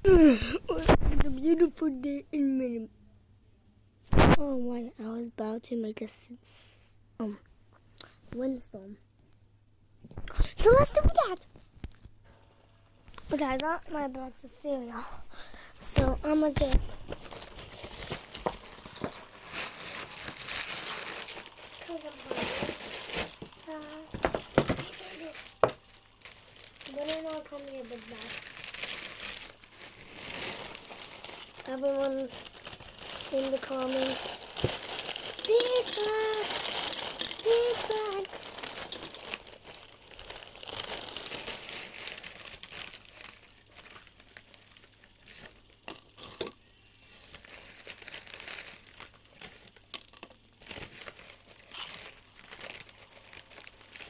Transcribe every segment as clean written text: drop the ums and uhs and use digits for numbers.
It's a beautiful day in Minnesota. Oh my! I was about to make a windstorm. So let's do that. Okay, I got my box of cereal. So I'ma just cause I'm hungry. Then I know call me a big bag. Everyone in the comments. Big bag, big bag.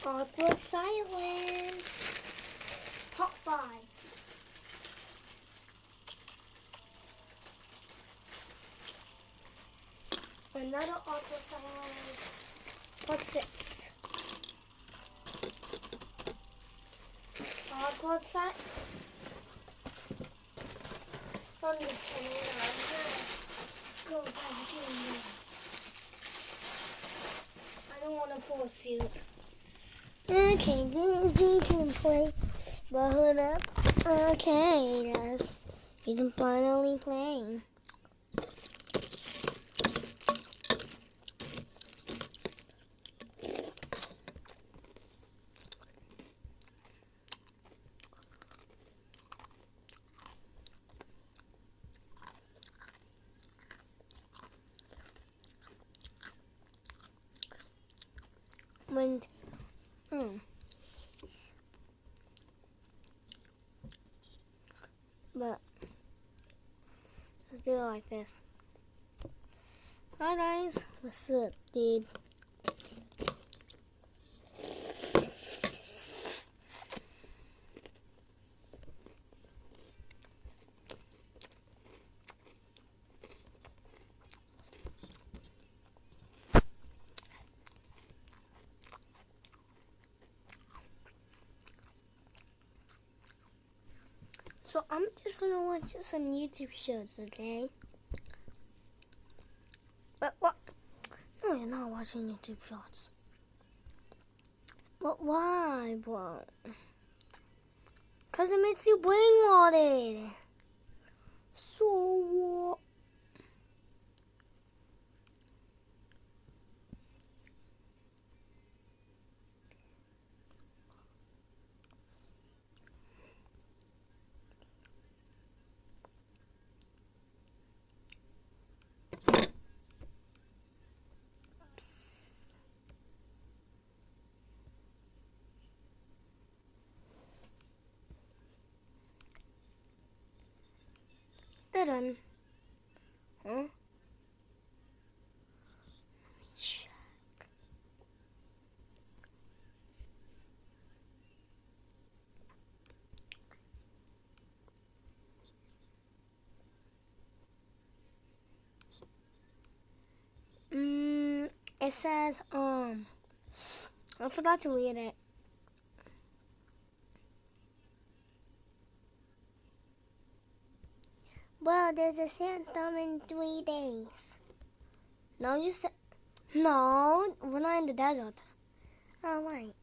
Awkward silence. Top 5. Another awkward silence. Part 6. Awkward silence. Go back in. I don't want to force you. Okay, we can play. But hold up. Okay, yes. We can finally play. When But let's do it like this. Hi guys, what's up, dude? So I'm just gonna watch some YouTube shows, okay? But what? No, you're not watching YouTube shows. But why, bro? Cause it makes you brain rotted. So what? Done. Huh? Check. It says I forgot to read it. Well, there's a sandstorm in 3 days. No, you said no. We're not in the desert. Oh right.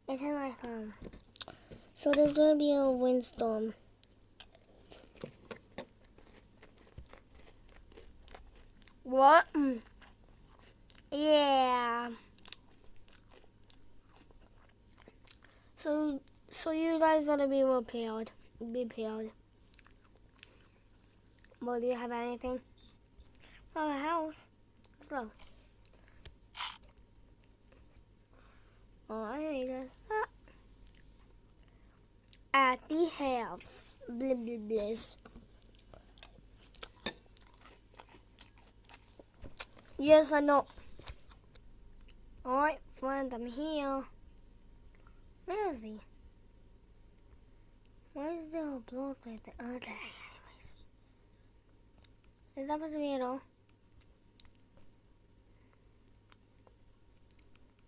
It's in like So there's gonna be a windstorm. What? Yeah. So you guys gotta be prepared. Be prepared. Well, do you have anything? Oh, a house. Let's go. Oh, I know you guys. At the house. Blah, blah, blah. Yes, I know. Alright, friend, I'm here. Where is he? Why is there a block right there? Okay, anyways. Is that supposed to be at all?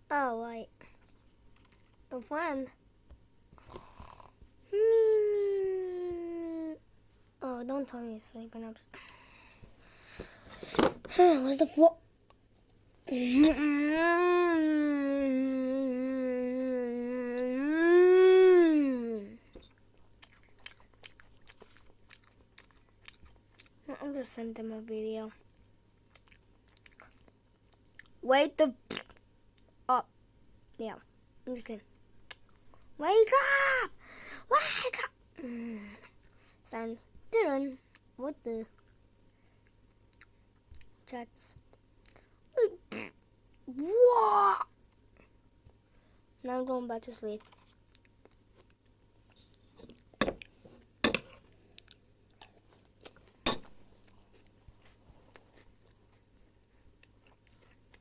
Oh, right. A friend. Oh, tell me sleeping up. Where's the floor? I'm just send them a video. Wake the up. Yeah, I'm just kidding. Wake up! Wake up! Sounds didn't. What the? Chats. What? Now I'm going back to sleep.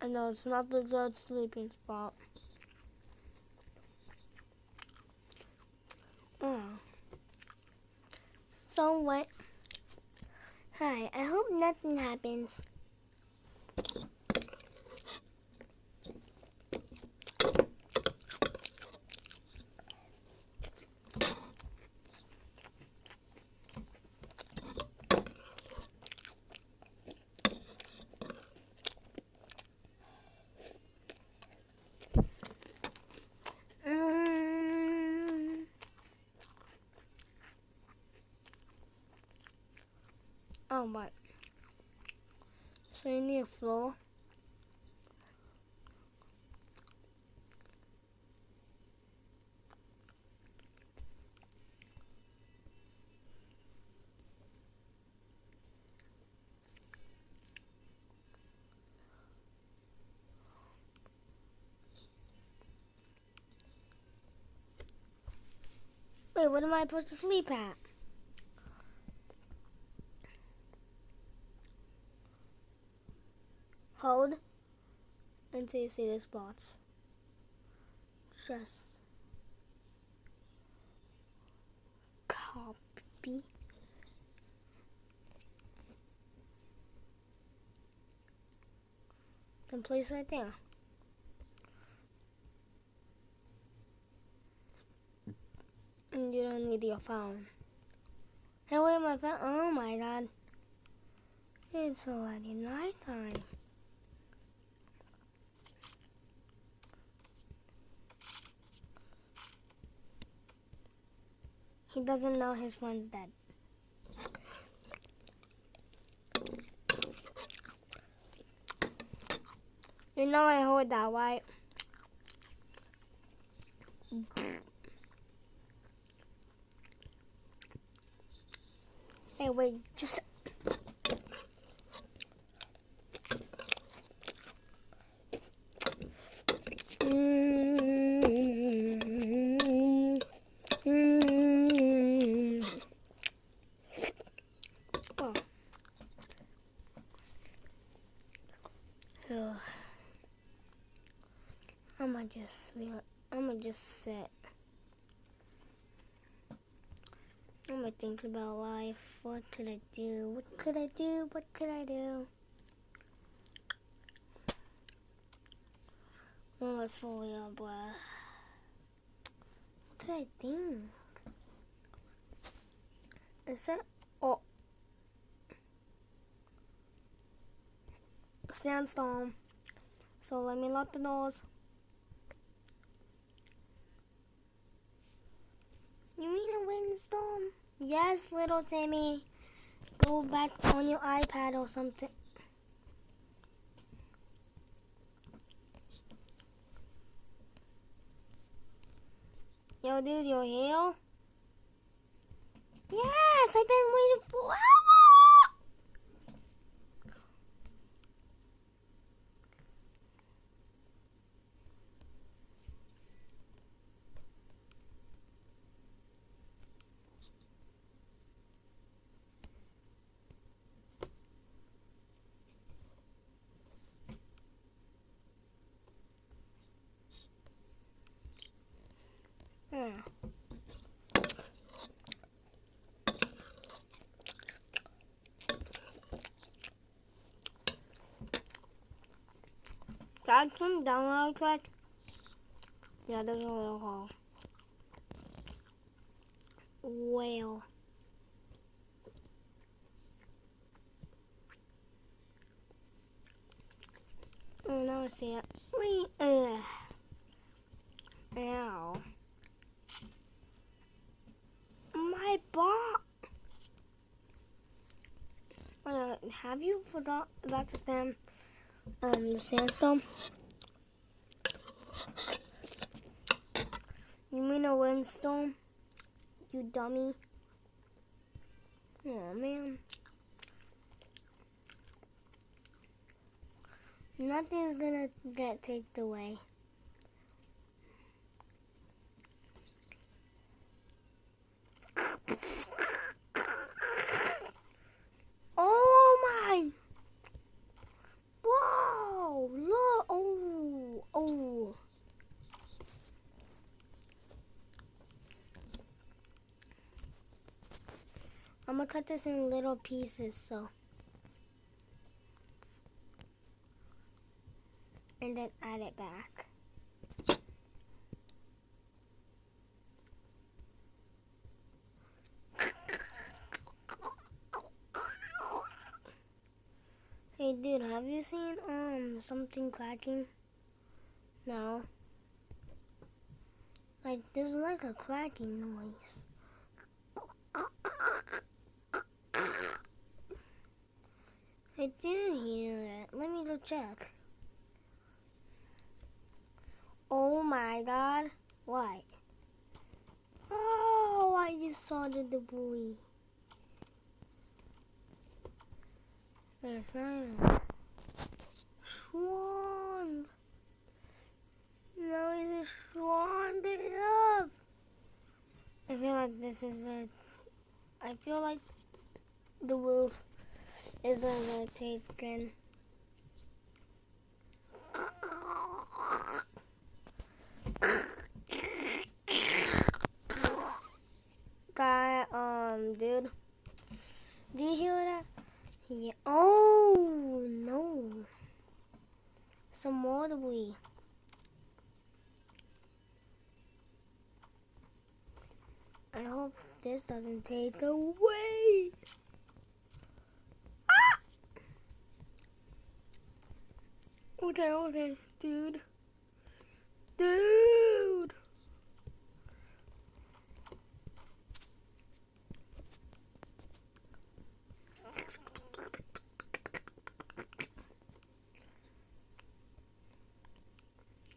I know it's not the good sleeping spot. Oh. So what? Hi, I hope nothing happens. Oh my. So you need a floor? Wait, what am I supposed to sleep at? Hold until you see the spots. Just copy. And place right there. And you don't need your phone. Hey, where's my phone? Oh my god. It's already nighttime. He doesn't know his phone's dead. You know I heard that, right? Hey, wait, just... Oh. I'ma just sit. I'ma think about life. What could I do? What could I do? What could I do? Oh, I fully out of breath. What could I think? Is that? Oh. Sandstorm. So let me lock the doors. You mean a windstorm? Yes, little Timmy. Go back on your iPad or something. Yo, dude, you're here? Yes, I've been waiting for hours. Can I come down our track? Yeah, there's a little hole. Well. Oh, now I see it. Ow. My butt. Have you forgot about the sandstorm? You mean a windstorm? You dummy. Oh, man. Nothing's gonna get taken away. Oh my! Whoa! Look! Oh! I'm gonna cut this in little pieces, and then add it back. Hey dude, have you seen something cracking? No. Like there's like a cracking noise. I didn't hear it. Let me go check. Oh my god. What? Oh, I just saw the debris. It's not Swan. No, it's a swan. Enough. I feel like this is it. I feel like the roof is gonna take in. Guy, dude. Do you hear that? Yeah. Oh no. Some more debris. I hope this doesn't take away. Ah! Okay, dude.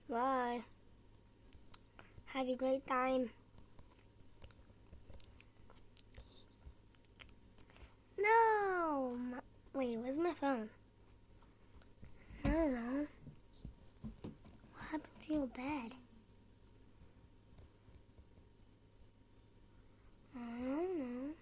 Bye. Have a great time. No! Wait, where's my phone? I don't know. What happened to your bed? I don't know.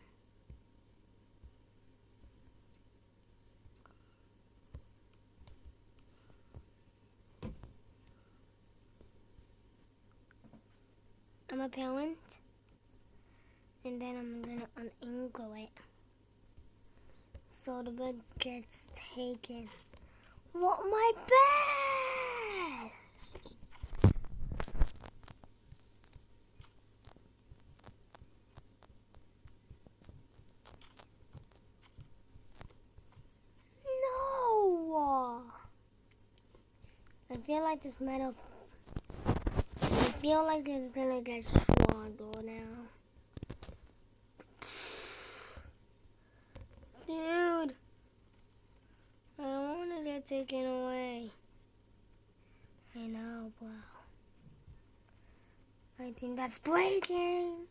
I'm a parent, and then I'm gonna unangle it so the bed gets taken. What, my bed? No! I feel like this metal. I feel like it's gonna get swallowed now. Dude, I don't want to get taken away. I know, bro. I think that's breaking.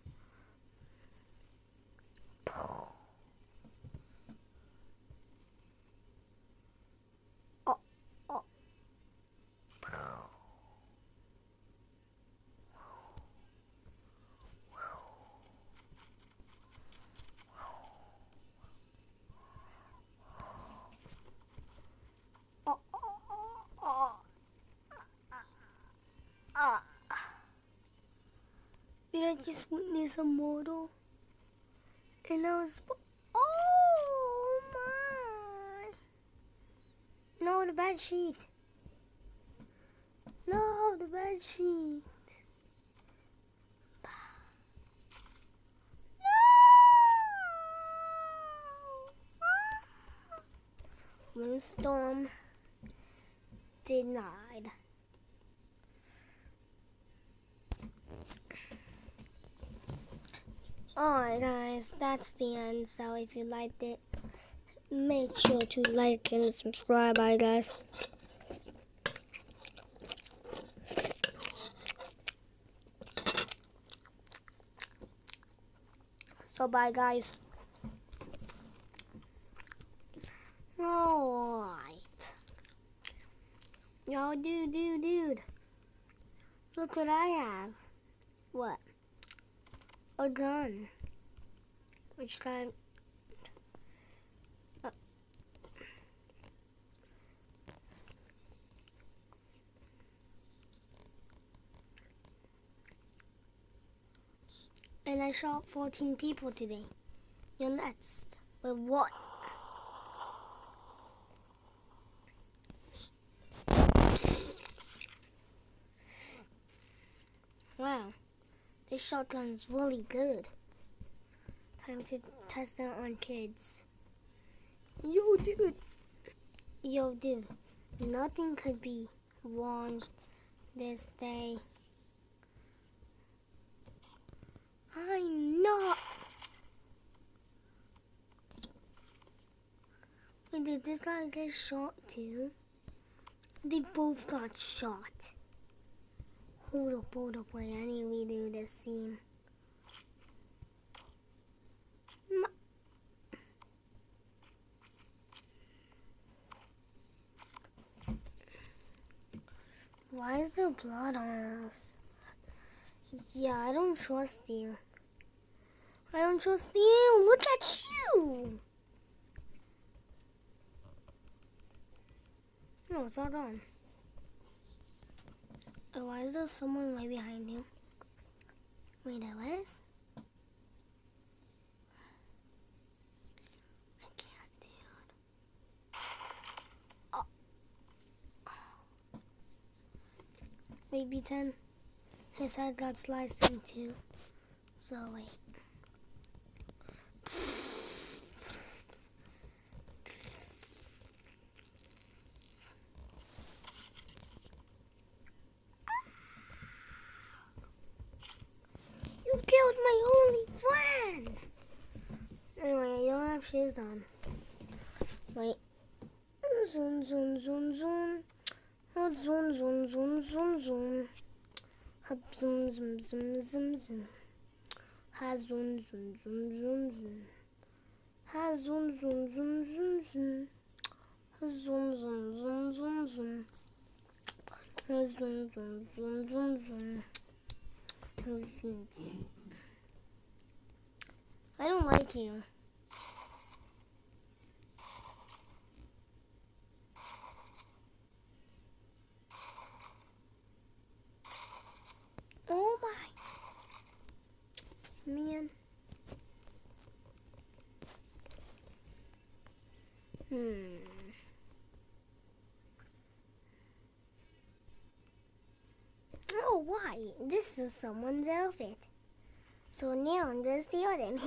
Did I just witness a mortal? And I was... Oh my! No, the bed sheet. No, the bed sheet. No! Windstorm denied. Alright guys, that's the end. So if you liked it, make sure to like and subscribe. Bye guys. So bye guys. Alright. Yo, dude. Look what I have. What? A gun. Which time? And I shot 14 people today. You're nuts. With what? Wow. This shotgun's really good. Time to test it on kids. Yo, dude. Nothing could be wrong this day. I'm not. Wait, did this guy get shot too? They both got shot. Hold up, wait, I need to redo this scene. Why is there blood on us? Yeah, I don't trust you. Look at you! No, it's not on. Oh, why is there someone right behind you? Wait, there was? I can't do it. Oh. Maybe 10. His head got sliced in two. So wait. You killed my only friend! Anyway, you don't have shoes on. Wait. Zoom. Zoom. Zoom. Ha zoom. Ha zoom. Ha zoom. Ha zoom. I don't like you. Oh my man. Oh, why? This is someone's outfit. So now I'm gonna steal them.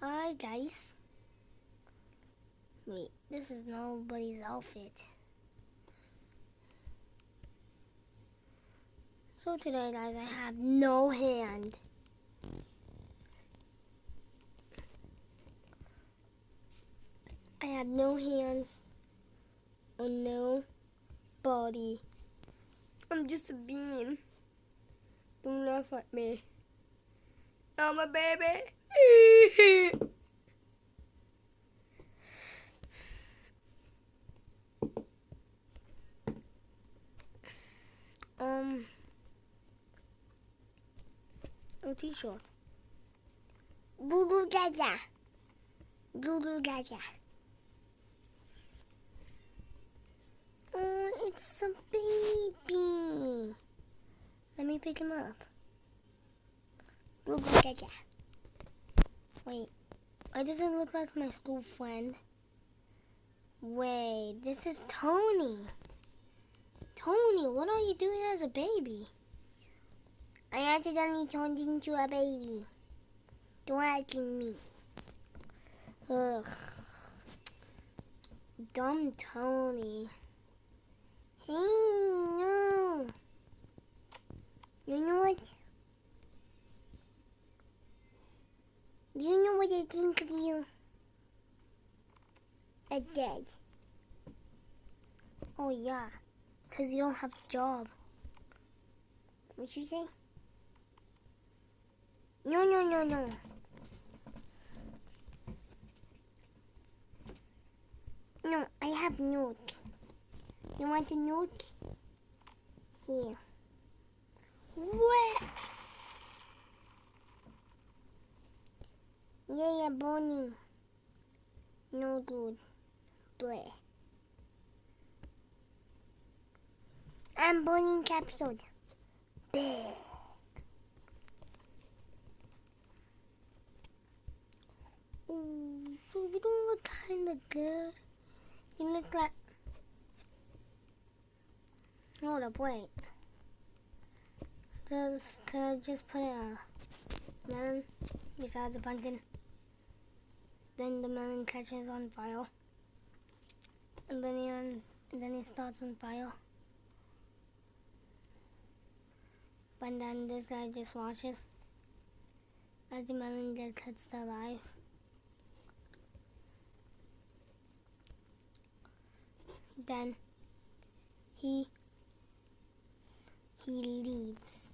Alright, guys. Wait, this is nobody's outfit. So today, guys, I have no hand. I have no hands or no body. I'm just a bean. Don't laugh at me. I'm a baby. A t-shirt. Goo gaga. Oh, it's a baby. Let me pick him up. Goo gaga. Wait, why does it look like my school friend? Wait, this is Tony. Tony, what are you doing as a baby? I accidentally turned into a baby. Don't ask me. Ugh. Dumb Tony. Hey, no. You know what? Do you know what I think of you? A dead. Oh yeah, 'cause you don't have a job. What you say? No. No, I have note. You want a note? Here. What? Yeah, Bonnie. No good. Bleh. I'm Bonnie capsule. Bleh. Ooh, so you don't look kind of good. You look like... Hold up, wait. Just put a melon besides a pumpkin. Then the melon catches on fire. And then it starts on fire. But then this guy just watches as the melon gets touched alive. Then he leaves.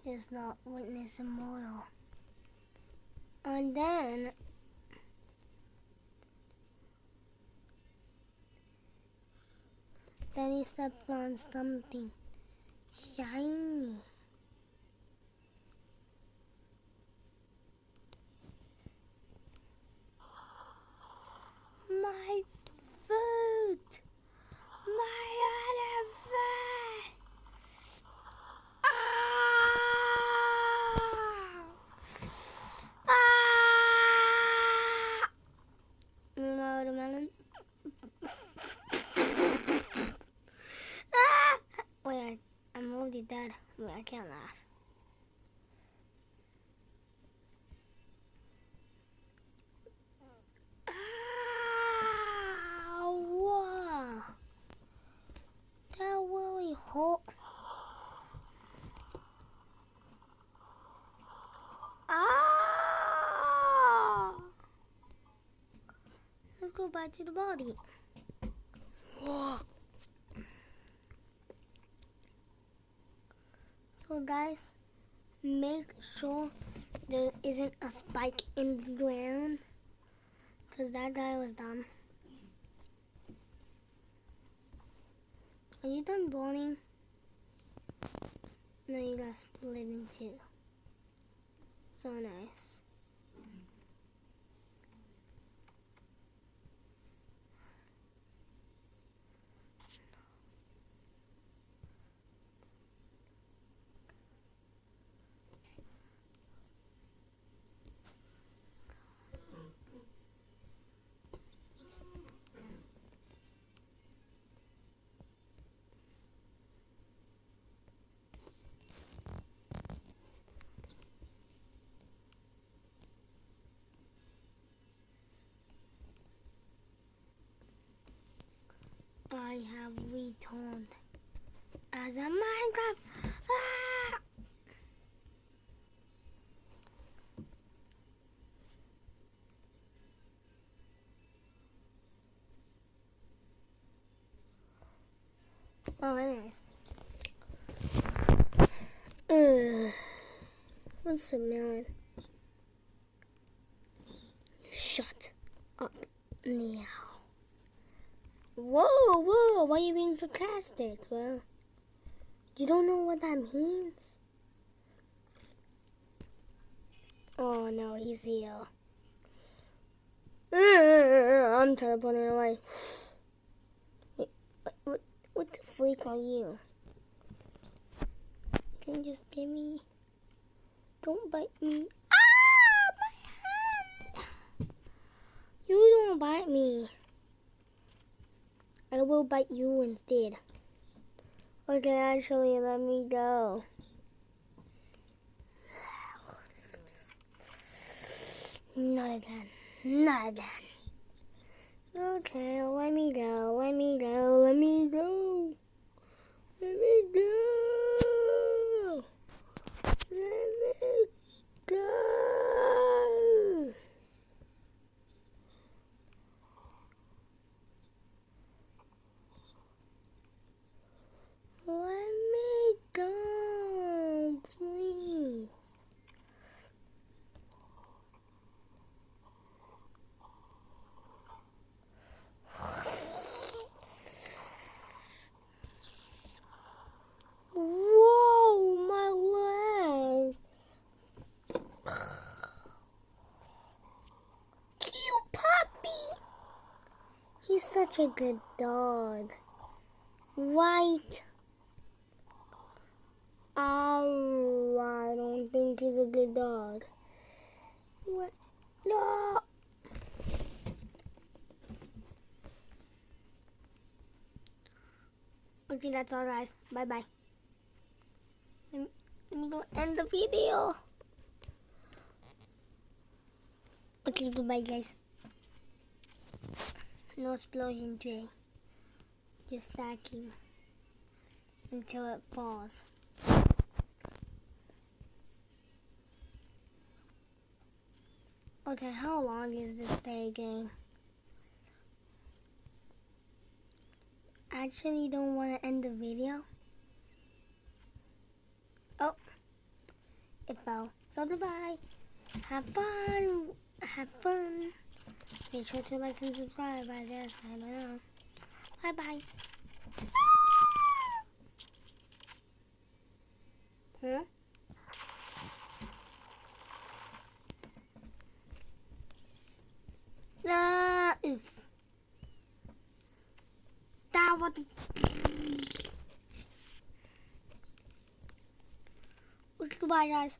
Does not witness immortal. And then he steps on something shiny. My foot! My other foot! Watermelon. Wait, I'm already dead. Wait, I can't laugh. Wow. That really hurt. Let's go back to the body. Whoa. So guys, make sure there isn't a spike in the ground, because that guy was dumb. Are you done boning? No, you got split in two. So nice. I have returned as a Minecraft. Oh, anyways. What's the melon? Shut up now. Whoa, why are you being sarcastic? Well, you don't know what that means? Oh no, he's here. I'm teleporting away. Wait, what the freak are you? Can you just give me... Don't bite me. My hand! You don't bite me. I will bite you instead. Okay, actually, let me go. Not again. Okay, let me go. Let me go. Let me go. Let me go. Let me go. Let me go, please. Whoa, my leg. Cute puppy. He's such a good dog. Right. Oh, I don't think he's a good dog. What? No. Okay, that's all, guys. Bye-bye. Let me go end the video. Okay, goodbye, guys. No explosion today. Just stacking until it falls. Okay, how long is this day again? I actually don't want to end the video. Oh, it fell. So goodbye. Have fun. Have fun. Make sure to like and subscribe, I guess. I don't know. Bye-bye. Huh? Oof. That was... Goodbye, guys.